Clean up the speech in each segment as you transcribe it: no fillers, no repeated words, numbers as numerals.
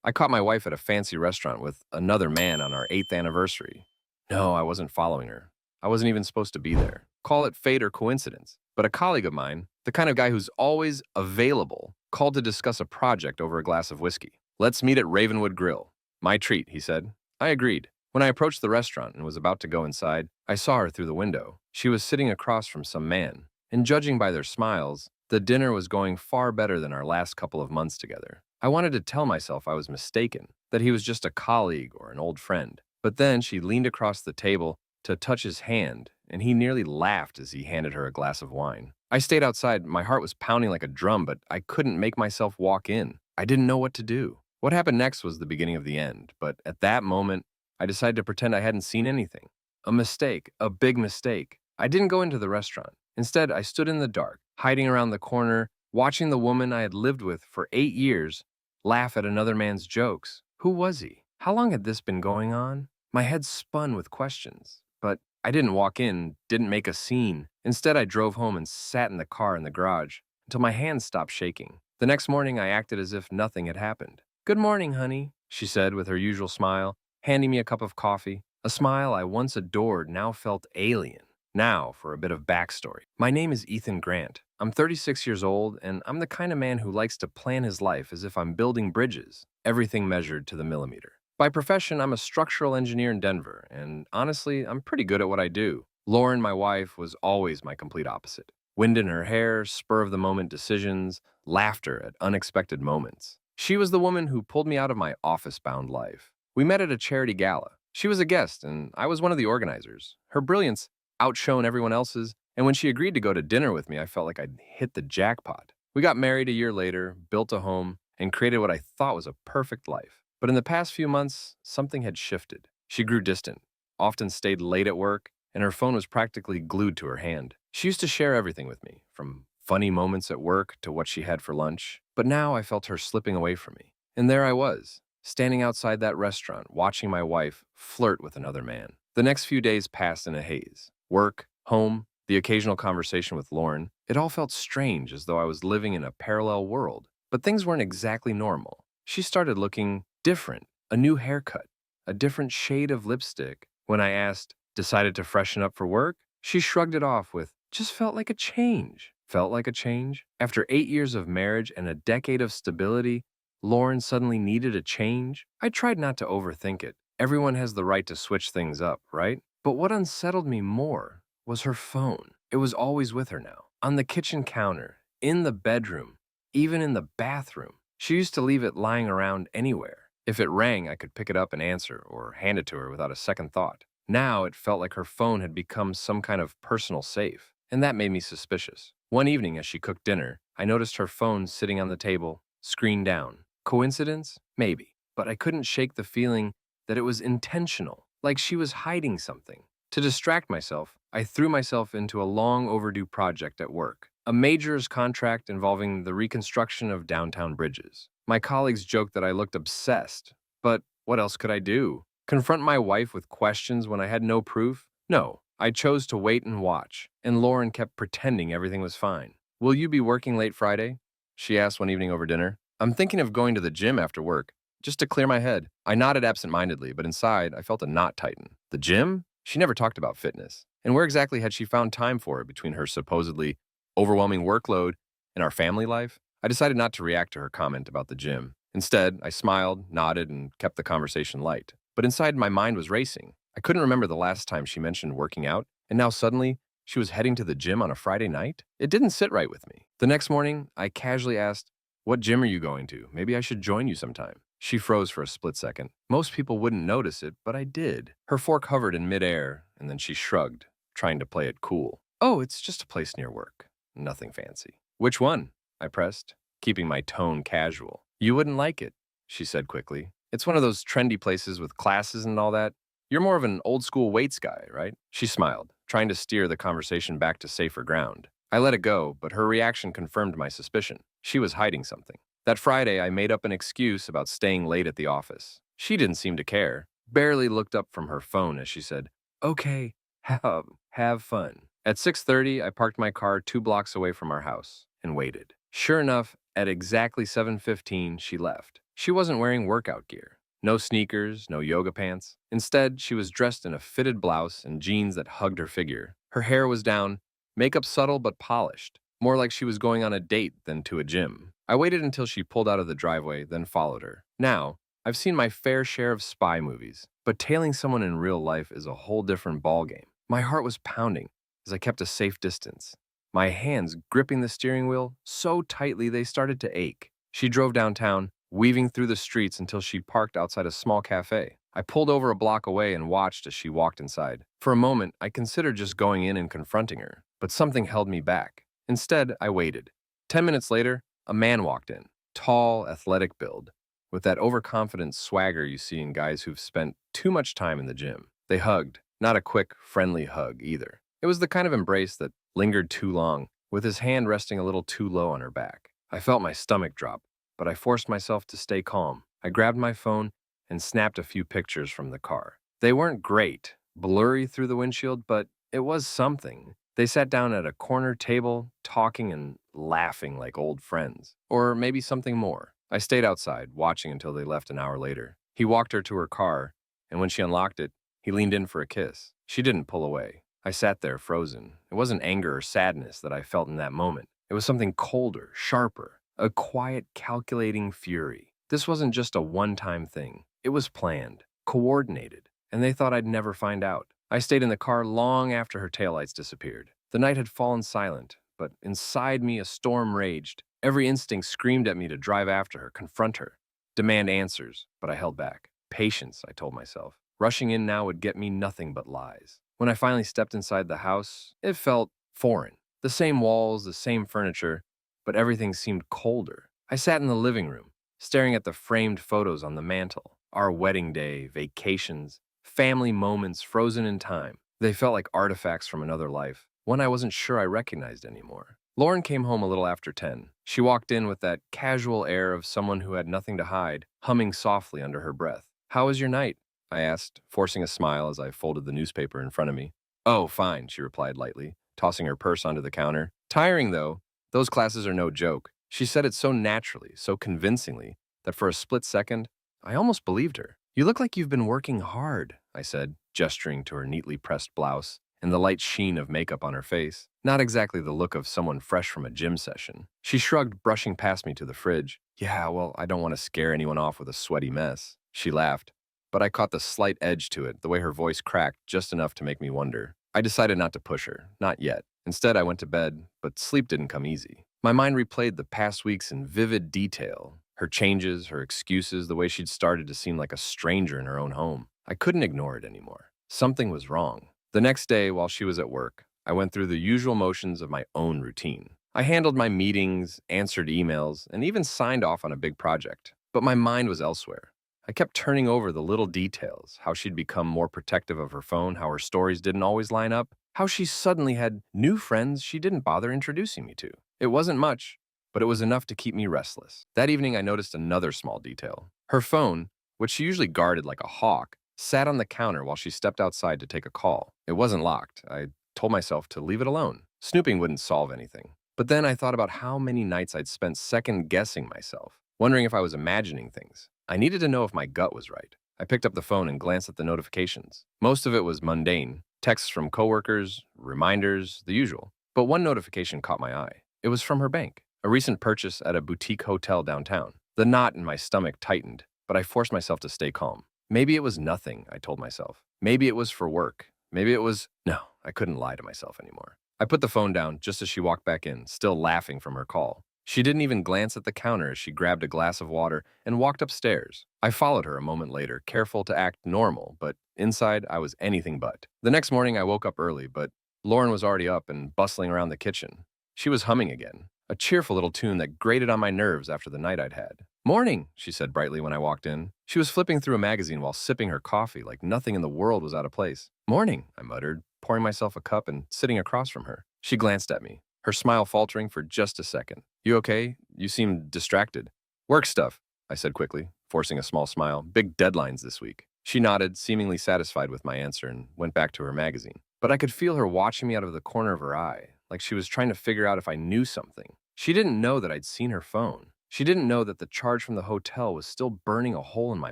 I caught my wife at a fancy restaurant with another man on our 8th anniversary. No, I wasn't following her. I wasn't even supposed to be there. Call it fate or coincidence. But a colleague of mine, the kind of guy who's always available, called to discuss a project over a glass of whiskey. Let's meet at Ravenwood Grill. My treat, he said. I agreed. When I approached the restaurant and was about to go inside, I saw her through the window. She was sitting across from some man, and judging by their smiles, the dinner was going far better than our last couple of months together. I wanted to tell myself I was mistaken, that he was just a colleague or an old friend. But then she leaned across the table to touch his hand, and he nearly laughed as he handed her a glass of wine. I stayed outside. My heart was pounding like a drum, but I couldn't make myself walk in. I didn't know what to do. What happened next was the beginning of the end, but at that moment, I decided to pretend I hadn't seen anything. A mistake, a big mistake. I didn't go into the restaurant. Instead, I stood in the dark, hiding around the corner, watching the woman I had lived with for 8 years laugh at another man's jokes. Who was he? How long had this been going on? My head spun with questions, but I didn't walk in, didn't make a scene. Instead, I drove home and sat in the car in the garage until my hands stopped shaking. The next morning, I acted as if nothing had happened. "Good morning, honey," she said with her usual smile, handing me a cup of coffee. A smile I once adored now felt alien. Now, for a bit of backstory. My name is Ethan Grant. I'm 36 years old, and I'm the kind of man who likes to plan his life as if I'm building bridges, everything measured to the millimeter. By profession, I'm a structural engineer in Denver, and honestly, I'm pretty good at what I do. Lauren, my wife, was always my complete opposite. Wind in her hair, spur-of-the-moment decisions, laughter at unexpected moments. She was the woman who pulled me out of my office-bound life. We met at a charity gala. She was a guest, and I was one of the organizers. Her brilliance outshone everyone else's, and when she agreed to go to dinner with me, I felt like I'd hit the jackpot. We got married a year later, built a home, and created what I thought was a perfect life. But in the past few months, something had shifted. She grew distant, often stayed late at work, and her phone was practically glued to her hand. She used to share everything with me, from funny moments at work to what she had for lunch. But now I felt her slipping away from me. And there I was, standing outside that restaurant, watching my wife flirt with another man. The next few days passed in a haze. Work, home, the occasional conversation with Lauren. It all felt strange, as though I was living in a parallel world. But things weren't exactly normal. She started looking different, a new haircut, a different shade of lipstick. When I asked, decided to freshen up for work, she shrugged it off with, just felt like a change. Felt like a change? After 8 years of marriage and a decade of stability, Lauren suddenly needed a change? I tried not to overthink it. Everyone has the right to switch things up, right? But what unsettled me more was her phone. It was always with her now, on the kitchen counter, in the bedroom, even in the bathroom. She used to leave it lying around anywhere. If it rang, I could pick it up and answer, or hand it to her without a second thought. Now it felt like her phone had become some kind of personal safe, and that made me suspicious. One evening as she cooked dinner, I noticed her phone sitting on the table, screen down. Coincidence? Maybe. But I couldn't shake the feeling that it was intentional, like she was hiding something. To distract myself, I threw myself into a long overdue project at work, a majors contract involving the reconstruction of downtown bridges. My colleagues joked that I looked obsessed, but what else could I do? Confront my wife with questions when I had no proof? No, I chose to wait and watch, and Lauren kept pretending everything was fine. "Will you be working late Friday?" she asked one evening over dinner. "I'm thinking of going to the gym after work, just to clear my head." I nodded absent-mindedly, but inside, I felt a knot tighten. The gym? She never talked about fitness. And where exactly had she found time for it between her supposedly overwhelming workload and our family life? I decided not to react to her comment about the gym. Instead, I smiled, nodded, and kept the conversation light. But inside, my mind was racing. I couldn't remember the last time she mentioned working out, and now suddenly, she was heading to the gym on a Friday night? It didn't sit right with me. The next morning, I casually asked, "What gym are you going to? Maybe I should join you sometime." She froze for a split second. Most people wouldn't notice it, but I did. Her fork hovered in midair, and then she shrugged, trying to play it cool. "Oh, it's just a place near work. Nothing fancy." "Which one?" I pressed, keeping my tone casual. "You wouldn't like it," she said quickly. "It's one of those trendy places with classes and all that. You're more of an old-school weights guy, right?" She smiled, trying to steer the conversation back to safer ground. I let it go, but her reaction confirmed my suspicion. She was hiding something. That Friday, I made up an excuse about staying late at the office. She didn't seem to care, barely looked up from her phone as she said, "Okay, have fun." At 6:30, I parked my car 2 blocks away from our house and waited. Sure enough, at exactly 7:15, she left. She wasn't wearing workout gear. No sneakers, no yoga pants. Instead, she was dressed in a fitted blouse and jeans that hugged her figure. Her hair was down, makeup subtle but polished, more like she was going on a date than to a gym. I waited until she pulled out of the driveway, then followed her. Now, I've seen my fair share of spy movies, but tailing someone in real life is a whole different ballgame. My heart was pounding as I kept a safe distance, my hands gripping the steering wheel so tightly they started to ache. She drove downtown, weaving through the streets until she parked outside a small cafe. I pulled over a block away and watched as she walked inside. For a moment, I considered just going in and confronting her, but something held me back. Instead, I waited. 10 minutes later, a man walked in, tall, athletic build, with that overconfident swagger you see in guys who've spent too much time in the gym. They hugged, not a quick, friendly hug either. It was the kind of embrace that lingered too long, with his hand resting a little too low on her back. I felt my stomach drop, but I forced myself to stay calm. I grabbed my phone and snapped a few pictures from the car. They weren't great, blurry through the windshield, but it was something. They sat down at a corner table, talking and laughing like old friends. Or maybe something more. I stayed outside, watching until they left an hour later. He walked her to her car, and when she unlocked it, he leaned in for a kiss. She didn't pull away. I sat there frozen. It wasn't anger or sadness that I felt in that moment. It was something colder, sharper, a quiet, calculating fury. This wasn't just a one-time thing. It was planned, coordinated, and they thought I'd never find out. I stayed in the car long after her taillights disappeared. The night had fallen silent, but inside me a storm raged. Every instinct screamed at me to drive after her, confront her, demand answers, but I held back. Patience, I told myself. Rushing in now would get me nothing but lies. When I finally stepped inside the house, it felt foreign. The same walls, the same furniture, but everything seemed colder. I sat in the living room, staring at the framed photos on the mantle. Our wedding day, vacations, family moments frozen in time. They felt like artifacts from another life, one I wasn't sure I recognized anymore. Lauren came home a little after 10. She walked in with that casual air of someone who had nothing to hide, humming softly under her breath. "How was your night?" I asked, forcing a smile as I folded the newspaper in front of me. "Oh, fine," she replied lightly, tossing her purse onto the counter. "Tiring, though. Those classes are no joke." She said it so naturally, so convincingly, that for a split second, I almost believed her. "You look like you've been working hard," I said, gesturing to her neatly pressed blouse and the light sheen of makeup on her face. Not exactly the look of someone fresh from a gym session. She shrugged, brushing past me to the fridge. "Yeah, well, I don't want to scare anyone off with a sweaty mess." She laughed, but I caught the slight edge to it, the way her voice cracked just enough to make me wonder. I decided not to push her, not yet. Instead, I went to bed, but sleep didn't come easy. My mind replayed the past weeks in vivid detail. Her changes, her excuses, the way she'd started to seem like a stranger in her own home. I couldn't ignore it anymore. Something was wrong. The next day, while she was at work, I went through the usual motions of my own routine. I handled my meetings, answered emails, and even signed off on a big project. But my mind was elsewhere. I kept turning over the little details, how she'd become more protective of her phone, how her stories didn't always line up, how she suddenly had new friends she didn't bother introducing me to. It wasn't much, but it was enough to keep me restless. That evening, I noticed another small detail. Her phone, which she usually guarded like a hawk, sat on the counter while she stepped outside to take a call. It wasn't locked. I told myself to leave it alone. Snooping wouldn't solve anything. But then I thought about how many nights I'd spent second-guessing myself, wondering if I was imagining things. I needed to know if my gut was right. I picked up the phone and glanced at the notifications. Most of it was mundane. Texts from coworkers, reminders, the usual. But one notification caught my eye. It was from her bank, a recent purchase at a boutique hotel downtown. The knot in my stomach tightened, but I forced myself to stay calm. Maybe it was nothing, I told myself. Maybe it was for work. Maybe it was... No, I couldn't lie to myself anymore. I put the phone down just as she walked back in, still laughing from her call. She didn't even glance at the counter as she grabbed a glass of water and walked upstairs. I followed her a moment later, careful to act normal, but inside I was anything but. The next morning I woke up early, but Lauren was already up and bustling around the kitchen. She was humming again, a cheerful little tune that grated on my nerves after the night I'd had. "Morning," she said brightly when I walked in. She was flipping through a magazine while sipping her coffee like nothing in the world was out of place. "Morning," I muttered, pouring myself a cup and sitting across from her. She glanced at me, her smile faltering for just a second. "You okay? You seem distracted." "Work stuff," I said quickly, forcing a small smile. "Big deadlines this week." She nodded, seemingly satisfied with my answer, and went back to her magazine. But I could feel her watching me out of the corner of her eye, like she was trying to figure out if I knew something. She didn't know that I'd seen her phone. She didn't know that the charge from the hotel was still burning a hole in my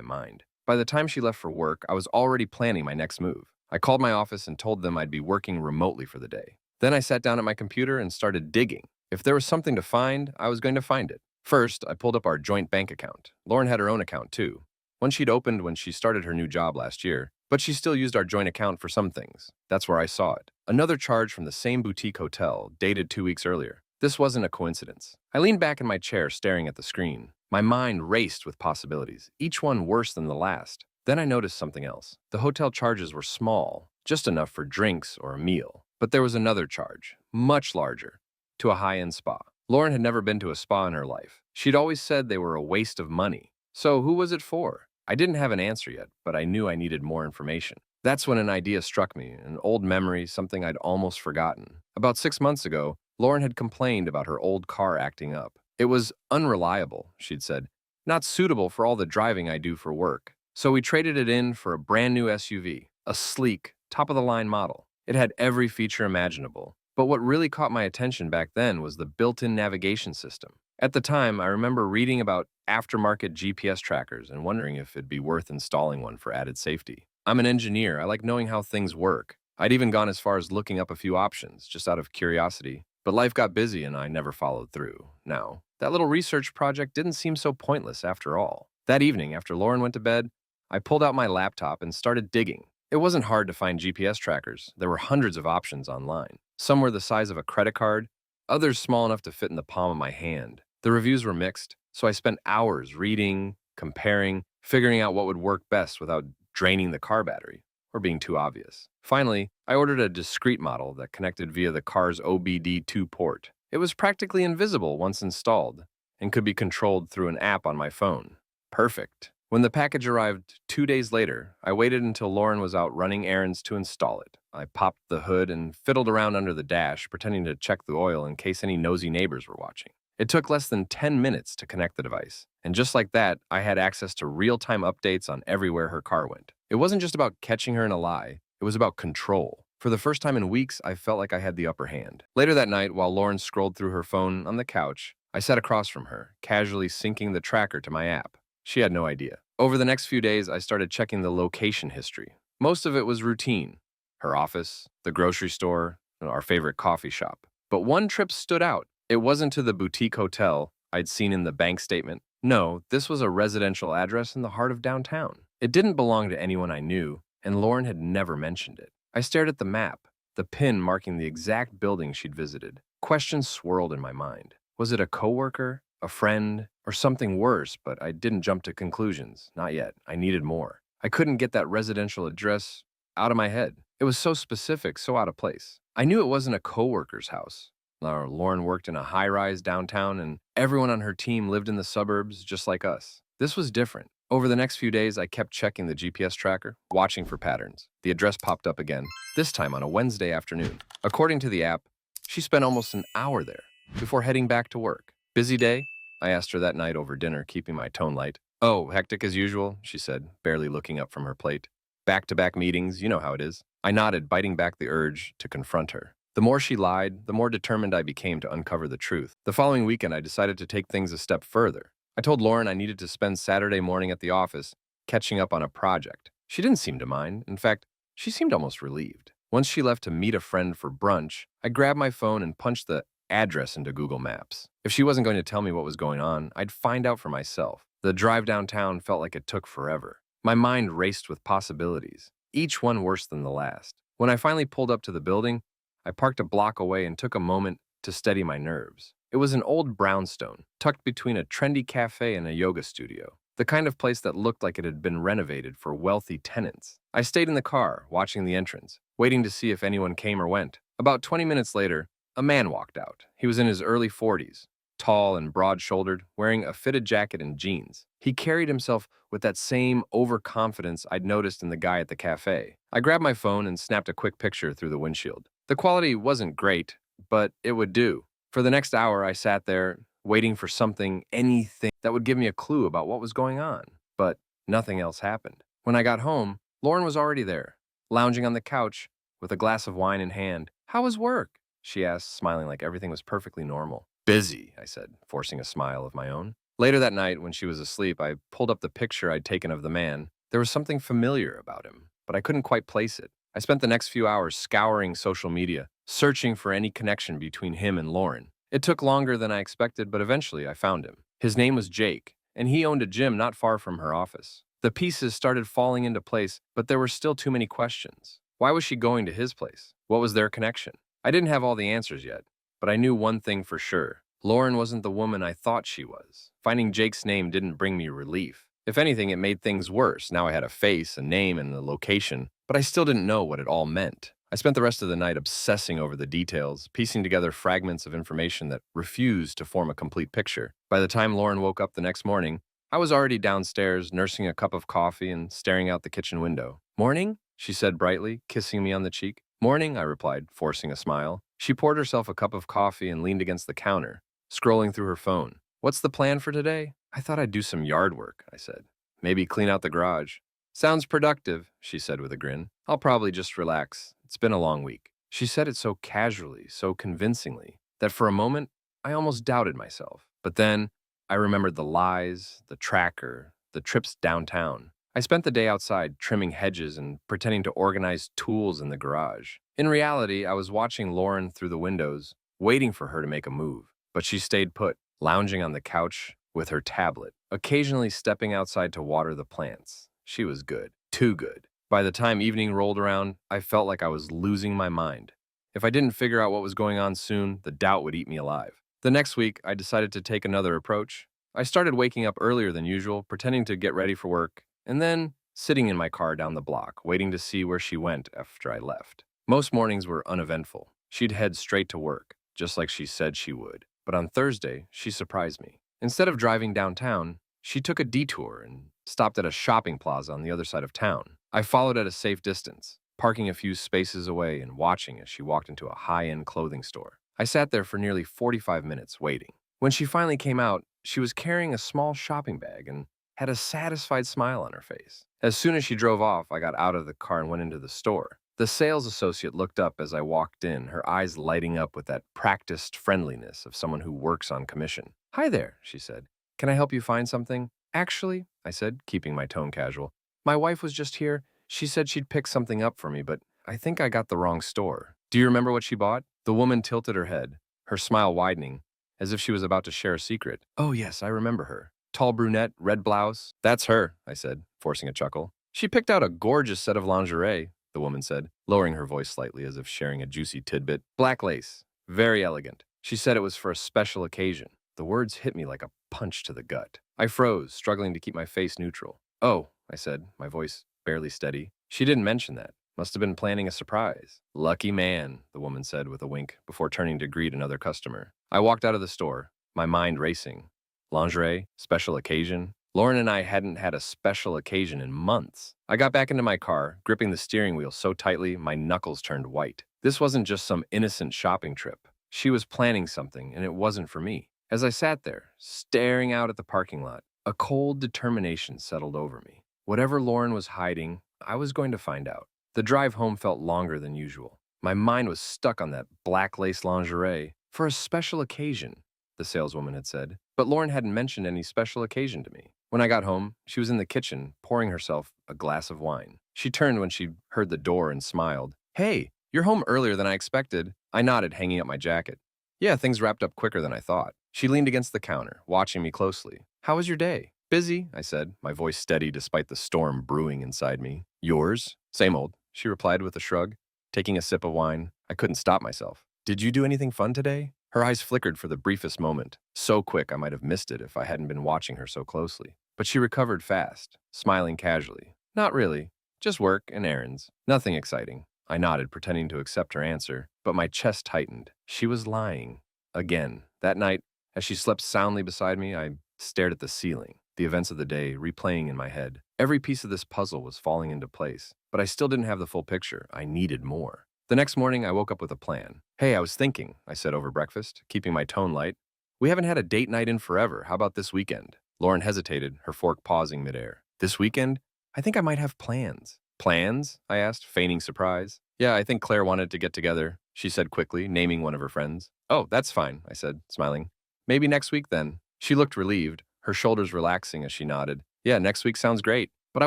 mind. By the time she left for work, I was already planning my next move. I called my office and told them I'd be working remotely for the day. Then I sat down at my computer and started digging. If there was something to find, I was going to find it. First, I pulled up our joint bank account. Lauren had her own account too, one she'd opened when she started her new job last year, but she still used our joint account for some things. That's where I saw it. Another charge from the same boutique hotel, dated 2 weeks earlier. This wasn't a coincidence. I leaned back in my chair staring at the screen. My mind raced with possibilities, each one worse than the last. Then I noticed something else. The hotel charges were small, just enough for drinks or a meal. But there was another charge, much larger, to a high-end spa. Lauren had never been to a spa in her life. She'd always said they were a waste of money. So who was it for? I didn't have an answer yet, but I knew I needed more information. That's when an idea struck me, an old memory, something I'd almost forgotten. About 6 months ago, Lauren had complained about her old car acting up. It was unreliable, she'd said, not suitable for all the driving I do for work. So we traded it in for a brand new SUV, a sleek, top-of-the-line model. It had every feature imaginable. But what really caught my attention back then was the built-in navigation system. At the time, I remember reading about aftermarket GPS trackers and wondering if it'd be worth installing one for added safety. I'm an engineer. I like knowing how things work. I'd even gone as far as looking up a few options, just out of curiosity. But life got busy and I never followed through. Now, that little research project didn't seem so pointless after all. That evening, after Lauren went to bed, I pulled out my laptop and started digging. It wasn't hard to find GPS trackers. There were hundreds of options online. Some were the size of a credit card, others small enough to fit in the palm of my hand. The reviews were mixed, so I spent hours reading, comparing, figuring out what would work best without draining the car battery or being too obvious. Finally, I ordered a discrete model that connected via the car's OBD2 port. It was practically invisible once installed and could be controlled through an app on my phone. Perfect. When the package arrived 2 days later, I waited until Lauren was out running errands to install it. I popped the hood and fiddled around under the dash, pretending to check the oil in case any nosy neighbors were watching. It took less than 10 minutes to connect the device, and just like that, I had access to real-time updates on everywhere her car went. It wasn't just about catching her in a lie, it was about control. For the first time in weeks, I felt like I had the upper hand. Later that night, while Lauren scrolled through her phone on the couch, I sat across from her, casually syncing the tracker to my app. She had no idea. Over the next few days, I started checking the location history. Most of it was routine. Her office, the grocery store, our favorite coffee shop. But one trip stood out. It wasn't to the boutique hotel I'd seen in the bank statement. No, this was a residential address in the heart of downtown. It didn't belong to anyone I knew, and Lauren had never mentioned it. I stared at the map, the pin marking the exact building she'd visited. Questions swirled in my mind. Was it a coworker, a friend, or something worse? But I didn't jump to conclusions. Not yet. I needed more. I couldn't get that residential address out of my head. It was so specific, so out of place. I knew it wasn't a coworker's house. Lauren worked in a high-rise downtown, and everyone on her team lived in the suburbs just like us. This was different. Over the next few days, I kept checking the GPS tracker, watching for patterns. The address popped up again, this time on a Wednesday afternoon. According to the app, she spent almost an hour there before heading back to work. Busy day? I asked her that night over dinner, keeping my tone light. Oh, hectic as usual, she said, barely looking up from her plate. Back-to-back meetings, you know how it is. I nodded, biting back the urge to confront her. The more she lied, the more determined I became to uncover the truth. The following weekend, I decided to take things a step further. I told Lauren I needed to spend Saturday morning at the office catching up on a project. She didn't seem to mind. In fact, she seemed almost relieved. Once she left to meet a friend for brunch, I grabbed my phone and punched the address into Google Maps. If she wasn't going to tell me what was going on, I'd find out for myself. The drive downtown felt like it took forever. My mind raced with possibilities, each one worse than the last. When I finally pulled up to the building, I parked a block away and took a moment to steady my nerves. It was an old brownstone, tucked between a trendy cafe and a yoga studio, the kind of place that looked like it had been renovated for wealthy tenants. I stayed in the car, watching the entrance, waiting to see if anyone came or went. About 20 minutes later, a man walked out. He was in his early 40s, tall and broad-shouldered, wearing a fitted jacket and jeans. He carried himself with that same overconfidence I'd noticed in the guy at the cafe. I grabbed my phone and snapped a quick picture through the windshield. The quality wasn't great, but it would do. For the next hour, I sat there, waiting for something, anything that would give me a clue about what was going on. But nothing else happened. When I got home, Lauren was already there, lounging on the couch with a glass of wine in hand. "How was work?" she asked, smiling like everything was perfectly normal. Busy, I said, forcing a smile of my own. Later that night, when she was asleep, I pulled up the picture I'd taken of the man. There was something familiar about him, but I couldn't quite place it. I spent the next few hours scouring social media, searching for any connection between him and Lauren. It took longer than I expected, but eventually I found him. His name was Jake, and he owned a gym not far from her office. The pieces started falling into place, but there were still too many questions. Why was she going to his place? What was their connection? I didn't have all the answers yet, but I knew one thing for sure. Lauren wasn't the woman I thought she was. Finding Jake's name didn't bring me relief. If anything, it made things worse. Now I had a face, a name, and a location, but I still didn't know what it all meant. I spent the rest of the night obsessing over the details, piecing together fragments of information that refused to form a complete picture. By the time Lauren woke up the next morning, I was already downstairs, nursing a cup of coffee and staring out the kitchen window. "Morning?" she said brightly, kissing me on the cheek. "Morning," I replied, forcing a smile. She poured herself a cup of coffee and leaned against the counter, scrolling through her phone. "What's the plan for today?" "I thought I'd do some yard work," I said. "Maybe clean out the garage." "Sounds productive," she said with a grin. "I'll probably just relax. It's been a long week." She said it so casually, so convincingly, that for a moment, I almost doubted myself. But then, I remembered the lies, the tracker, the trips downtown. I spent the day outside trimming hedges and pretending to organize tools in the garage. In reality, I was watching Lauren through the windows, waiting for her to make a move. But she stayed put, lounging on the couch with her tablet, occasionally stepping outside to water the plants. She was good, too good. By the time evening rolled around, I felt like I was losing my mind. If I didn't figure out what was going on soon, the doubt would eat me alive. The next week, I decided to take another approach. I started waking up earlier than usual, pretending to get ready for work, and then sitting in my car down the block, waiting to see where she went after I left. Most mornings were uneventful. She'd head straight to work, just like she said she would. But on Thursday, she surprised me. Instead of driving downtown, she took a detour and stopped at a shopping plaza on the other side of town. I followed at a safe distance, parking a few spaces away and watching as she walked into a high-end clothing store. I sat there for nearly 45 minutes waiting. When she finally came out, she was carrying a small shopping bag and had a satisfied smile on her face. As soon as she drove off, I got out of the car and went into the store. The sales associate looked up as I walked in, her eyes lighting up with that practiced friendliness of someone who works on commission. "Hi there," she said. "Can I help you find something?" "Actually," I said, keeping my tone casual, "my wife was just here. She said she'd pick something up for me, but I think I got the wrong store." "Do you remember what she bought?" The woman tilted her head, her smile widening, as if she was about to share a secret. "Oh yes, I remember her. Tall brunette, red blouse." "That's her," I said, forcing a chuckle. "She picked out a gorgeous set of lingerie," the woman said, lowering her voice slightly as if sharing a juicy tidbit. "Black lace. Very elegant. She said it was for a special occasion." The words hit me like a punch to the gut. I froze, struggling to keep my face neutral. "Oh," I said, my voice barely steady. "She didn't mention that. Must have been planning a surprise." "Lucky man," the woman said with a wink before turning to greet another customer. I walked out of the store, my mind racing. Lingerie, special occasion. Lauren and I hadn't had a special occasion in months. I got back into my car, gripping the steering wheel so tightly my knuckles turned white. This wasn't just some innocent shopping trip. She was planning something, and it wasn't for me. As I sat there, staring out at the parking lot, a cold determination settled over me. Whatever Lauren was hiding, I was going to find out. The drive home felt longer than usual. My mind was stuck on that black lace lingerie. "For a special occasion," the saleswoman had said, but Lauren hadn't mentioned any special occasion to me. When I got home, she was in the kitchen, pouring herself a glass of wine. She turned when she heard the door and smiled. "Hey, you're home earlier than I expected." I nodded, hanging up my jacket. "Yeah, things wrapped up quicker than I thought." She leaned against the counter, watching me closely. "How was your day?" "Busy," I said, my voice steady despite the storm brewing inside me. "Yours?" "Same old," she replied with a shrug. Taking a sip of wine, I couldn't stop myself. "Did you do anything fun today?" Her eyes flickered for the briefest moment, so quick I might have missed it if I hadn't been watching her so closely. But she recovered fast, smiling casually. "Not really. Just work and errands. Nothing exciting." I nodded, pretending to accept her answer, but my chest tightened. She was lying. Again. That night, as she slept soundly beside me, I stared at the ceiling, the events of the day replaying in my head. Every piece of this puzzle was falling into place, but I still didn't have the full picture. I needed more. The next morning, I woke up with a plan. "Hey, I was thinking," I said over breakfast, keeping my tone light. "We haven't had a date night in forever. How about this weekend?" Lauren hesitated, her fork pausing midair. "This weekend? I think I might have plans." "Plans?" I asked, feigning surprise. "Yeah, I think Claire wanted to get together," she said quickly, naming one of her friends. "Oh, that's fine," I said, smiling. Maybe next week then. She looked relieved, her shoulders relaxing as she nodded. Yeah, next week sounds great. But I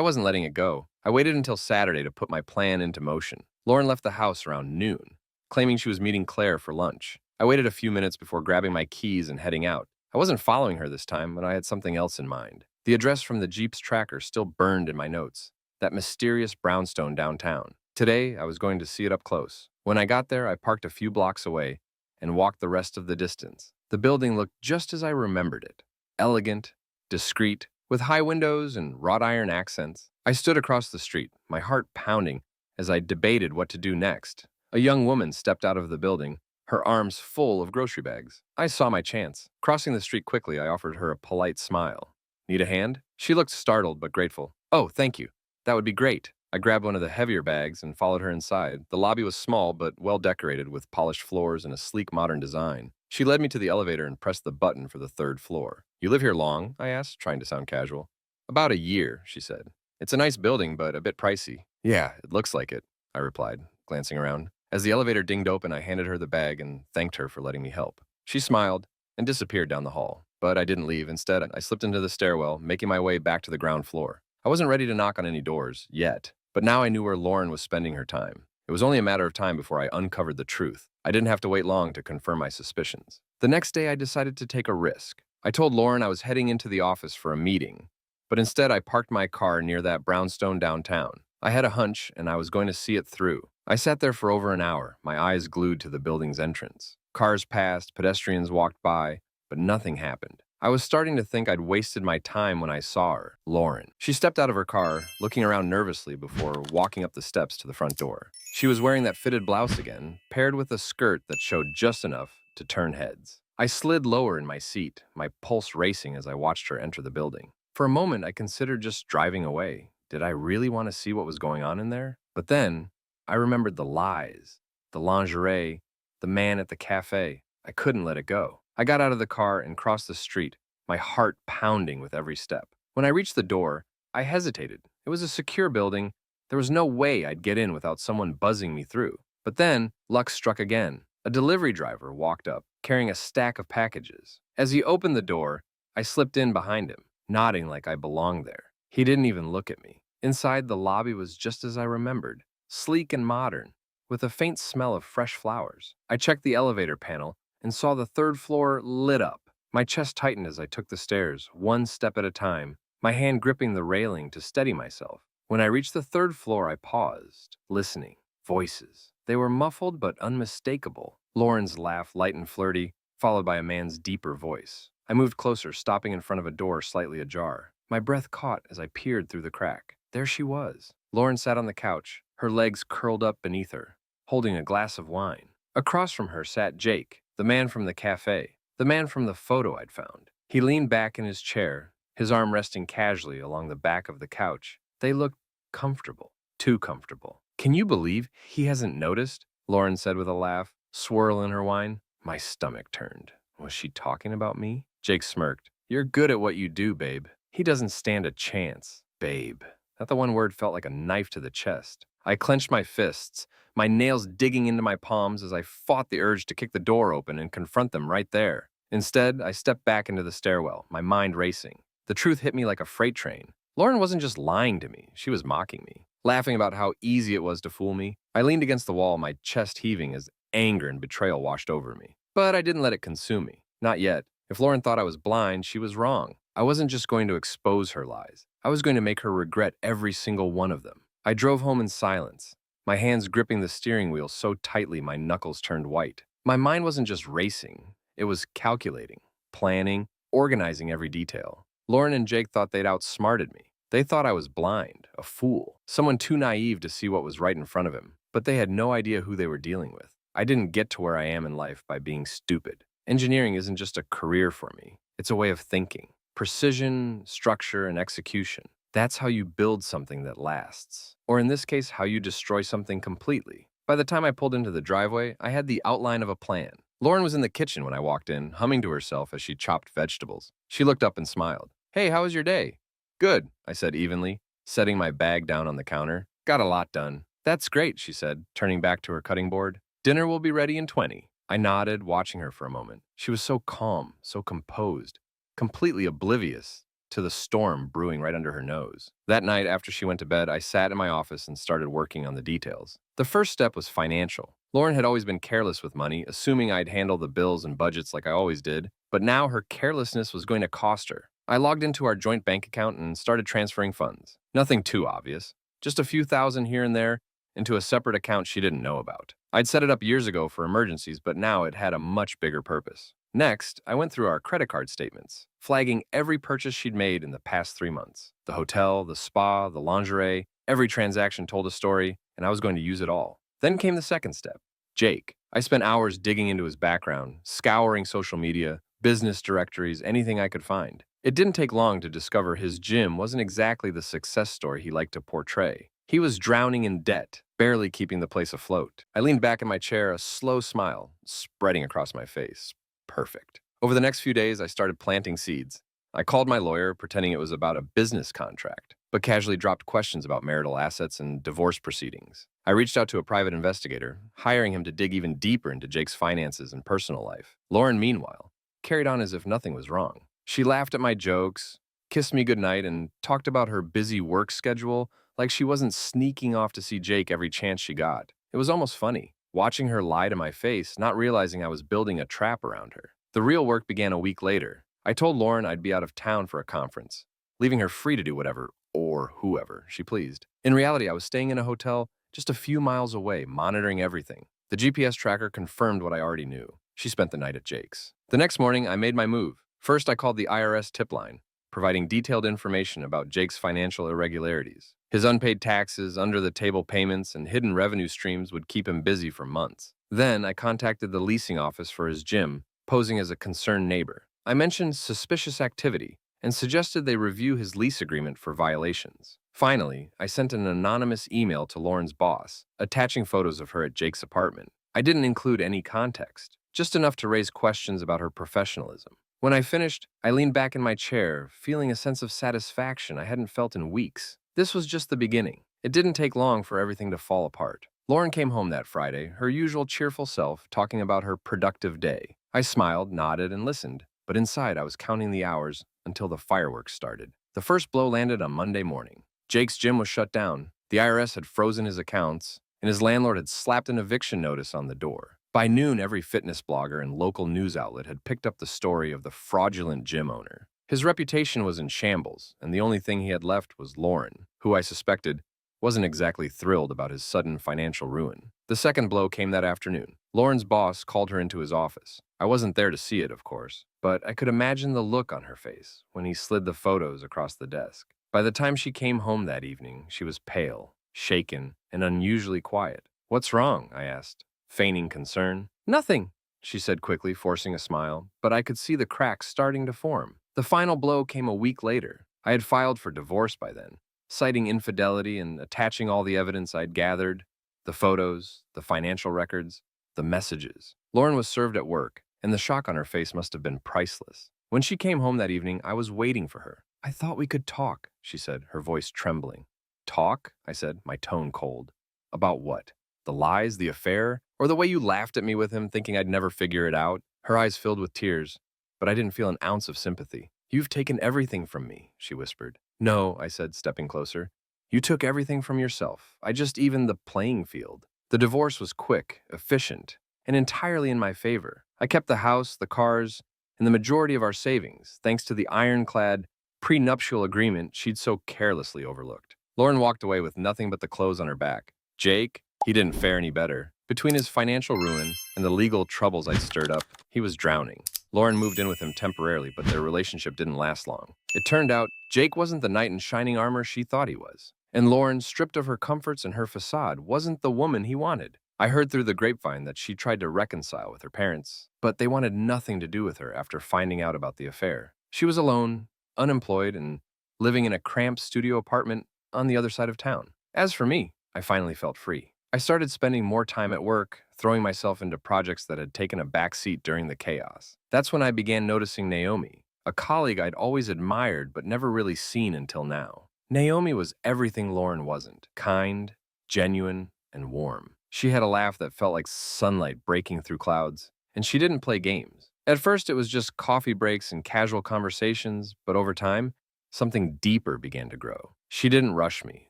wasn't letting it go. I waited until Saturday to put my plan into motion. Lauren left the house around noon, claiming she was meeting Claire for lunch. I waited a few minutes before grabbing my keys and heading out. I wasn't following her this time, but I had something else in mind. The address from the Jeep's tracker still burned in my notes. That mysterious brownstone downtown. Today, I was going to see it up close. When I got there, I parked a few blocks away and walked the rest of the distance. The building looked just as I remembered it. Elegant, discreet, with high windows and wrought iron accents. I stood across the street, my heart pounding as I debated what to do next. A young woman stepped out of the building, her arms full of grocery bags. I saw my chance. Crossing the street quickly, I offered her a polite smile. Need a hand? She looked startled but grateful. Oh, thank you. That would be great. I grabbed one of the heavier bags and followed her inside. The lobby was small but well decorated with polished floors and a sleek modern design. She led me to the elevator and pressed the button for the third floor. You live here long? I asked, trying to sound casual. About a year, she said. It's a nice building, but a bit pricey. Yeah, it looks like it, I replied, glancing around. As the elevator dinged open, I handed her the bag and thanked her for letting me help. She smiled and disappeared down the hall. But I didn't leave. Instead, I slipped into the stairwell, making my way back to the ground floor. I wasn't ready to knock on any doors, yet. But now I knew where Lauren was spending her time. It was only a matter of time before I uncovered the truth. I didn't have to wait long to confirm my suspicions. The next day, I decided to take a risk. I told Lauren I was heading into the office for a meeting, but instead I parked my car near that brownstone downtown. I had a hunch, and I was going to see it through. I sat there for over an hour, my eyes glued to the building's entrance. Cars passed, pedestrians walked by, but nothing happened. I was starting to think I'd wasted my time when I saw her, Lauren. She stepped out of her car, looking around nervously before walking up the steps to the front door. She was wearing that fitted blouse again, paired with a skirt that showed just enough to turn heads. I slid lower in my seat, my pulse racing as I watched her enter the building. For a moment, I considered just driving away. Did I really want to see what was going on in there? But then, I remembered the lies, the lingerie, the man at the cafe. I couldn't let it go. I got out of the car and crossed the street, my heart pounding with every step. When I reached the door, I hesitated. It was a secure building. There was no way I'd get in without someone buzzing me through. But then, luck struck again. A delivery driver walked up, carrying a stack of packages. As he opened the door, I slipped in behind him, nodding like I belonged there. He didn't even look at me. Inside, the lobby was just as I remembered, sleek and modern, with a faint smell of fresh flowers. I checked the elevator panel and saw the third floor lit up. My chest tightened as I took the stairs, one step at a time, my hand gripping the railing to steady myself. When I reached the third floor, I paused, listening. Voices. They were muffled but unmistakable. Lauren's laugh, light and flirty, followed by a man's deeper voice. I moved closer, stopping in front of a door slightly ajar. My breath caught as I peered through the crack. There she was. Lauren sat on the couch, her legs curled up beneath her, holding a glass of wine. Across from her sat Jake, the man from the cafe, the man from the photo I'd found. He leaned back in his chair, his arm resting casually along the back of the couch. They looked comfortable, too comfortable. Can you believe he hasn't noticed? Lauren said with a laugh, swirl in her wine. My stomach turned. Was she talking about me? Jake smirked. You're good at what you do, babe. He doesn't stand a chance. Babe. That the one word felt like a knife to the chest. I clenched my fists, my nails digging into my palms as I fought the urge to kick the door open and confront them right there. Instead, I stepped back into the stairwell, my mind racing. The truth hit me like a freight train. Lauren wasn't just lying to me, she was mocking me, laughing about how easy it was to fool me. I leaned against the wall, my chest heaving as anger and betrayal washed over me. But I didn't let it consume me. Not yet. If Lauren thought I was blind, she was wrong. I wasn't just going to expose her lies. I was going to make her regret every single one of them. I drove home in silence, my hands gripping the steering wheel so tightly my knuckles turned white. My mind wasn't just racing. It was calculating, planning, organizing every detail. Lauren and Jake thought they'd outsmarted me. They thought I was blind, a fool, someone too naive to see what was right in front of him. But they had no idea who they were dealing with. I didn't get to where I am in life by being stupid. Engineering isn't just a career for me. It's a way of thinking. Precision, structure, and execution. That's how you build something that lasts. Or in this case, how you destroy something completely. By the time I pulled into the driveway, I had the outline of a plan. Lauren was in the kitchen when I walked in, humming to herself as she chopped vegetables. She looked up and smiled. Hey, how was your day? Good, I said evenly, setting my bag down on the counter. Got a lot done. That's great, she said, turning back to her cutting board. Dinner will be ready in 20. I nodded, watching her for a moment. She was so calm, so composed, completely oblivious to the storm brewing right under her nose. That night, after she went to bed, I sat in my office and started working on the details. The first step was financial. Lauren had always been careless with money, assuming I'd handle the bills and budgets like I always did, but now her carelessness was going to cost her. I logged into our joint bank account and started transferring funds. Nothing too obvious, just a few thousand here and there into a separate account she didn't know about. I'd set it up years ago for emergencies, but now it had a much bigger purpose. Next, I went through our credit card statements, flagging every purchase she'd made in the past 3 months. The hotel, the spa, the lingerie, every transaction told a story, and I was going to use it all. Then came the second step, Jake. I spent hours digging into his background, scouring social media, business directories, anything I could find. It didn't take long to discover his gym wasn't exactly the success story he liked to portray. He was drowning in debt, barely keeping the place afloat. I leaned back in my chair, a slow smile spreading across my face. Perfect. Over the next few days, I started planting seeds. I called my lawyer, pretending it was about a business contract, but casually dropped questions about marital assets and divorce proceedings. I reached out to a private investigator, hiring him to dig even deeper into Jake's finances and personal life. Lauren, meanwhile, carried on as if nothing was wrong. She laughed at my jokes, kissed me goodnight, and talked about her busy work schedule like she wasn't sneaking off to see Jake every chance she got. It was almost funny, watching her lie to my face, not realizing I was building a trap around her. The real work began a week later. I told Lauren I'd be out of town for a conference, leaving her free to do whatever, or whoever, she pleased. In reality, I was staying in a hotel just a few miles away, monitoring everything. The GPS tracker confirmed what I already knew. She spent the night at Jake's. The next morning, I made my move. First, I called the IRS tip line, providing detailed information about Jake's financial irregularities. His unpaid taxes, under-the-table payments, and hidden revenue streams would keep him busy for months. Then, I contacted the leasing office for his gym, posing as a concerned neighbor. I mentioned suspicious activity and suggested they review his lease agreement for violations. Finally, I sent an anonymous email to Lauren's boss, attaching photos of her at Jake's apartment. I didn't include any context, just enough to raise questions about her professionalism. When I finished, I leaned back in my chair, feeling a sense of satisfaction I hadn't felt in weeks. This was just the beginning. It didn't take long for everything to fall apart. Lauren came home that Friday, her usual cheerful self, talking about her productive day. I smiled, nodded, and listened, but inside I was counting the hours until the fireworks started. The first blow landed on Monday morning. Jake's gym was shut down, the IRS had frozen his accounts, and his landlord had slapped an eviction notice on the door. By noon, every fitness blogger and local news outlet had picked up the story of the fraudulent gym owner. His reputation was in shambles, and the only thing he had left was Lauren, who I suspected wasn't exactly thrilled about his sudden financial ruin. The second blow came that afternoon. Lauren's boss called her into his office. I wasn't there to see it, of course, but I could imagine the look on her face when he slid the photos across the desk. By the time she came home that evening, she was pale, shaken, and unusually quiet. "What's wrong?" I asked, feigning concern. "Nothing," she said quickly, forcing a smile, but I could see the cracks starting to form. The final blow came a week later. I had filed for divorce by then, citing infidelity and attaching all the evidence I'd gathered, the photos, the financial records, the messages. Lauren was served at work, and the shock on her face must have been priceless. When she came home that evening, I was waiting for her. "I thought we could talk," she said, her voice trembling. "Talk?" I said, my tone cold. "About what? The lies, the affair, or the way you laughed at me with him, thinking I'd never figure it out?" Her eyes filled with tears, but I didn't feel an ounce of sympathy. "You've taken everything from me," she whispered. "No," I said, stepping closer. "You took everything from yourself. I just evened the playing field." The divorce was quick, efficient, and entirely in my favor. I kept the house, the cars, and the majority of our savings, thanks to the ironclad prenuptial agreement she'd so carelessly overlooked. Lauren walked away with nothing but the clothes on her back. Jake, he didn't fare any better. Between his financial ruin and the legal troubles I'd stirred up, he was drowning. Lauren moved in with him temporarily, but their relationship didn't last long. It turned out Jake wasn't the knight in shining armor she thought he was. And Lauren, stripped of her comforts and her facade, wasn't the woman he wanted. I heard through the grapevine that she tried to reconcile with her parents, but they wanted nothing to do with her after finding out about the affair. She was alone, unemployed, and living in a cramped studio apartment on the other side of town. As for me, I finally felt free. I started spending more time at work, throwing myself into projects that had taken a back seat during the chaos. That's when I began noticing Naomi, a colleague I'd always admired but never really seen until now. Naomi was everything Lauren wasn't: kind, genuine, and warm. She had a laugh that felt like sunlight breaking through clouds, And she didn't play games. At first, it was just coffee breaks and casual conversations, but over time, something deeper began to grow. She didn't rush me,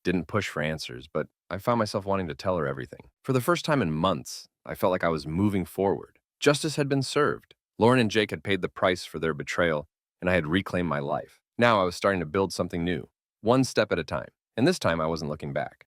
didn't push for answers, but I found myself wanting to tell her everything. For the first time in months, I felt like I was moving forward. Justice had been served. Lauren and Jake had paid the price for their betrayal, and I had reclaimed my life. Now I was starting to build something new, one step at a time. And this time, I wasn't looking back.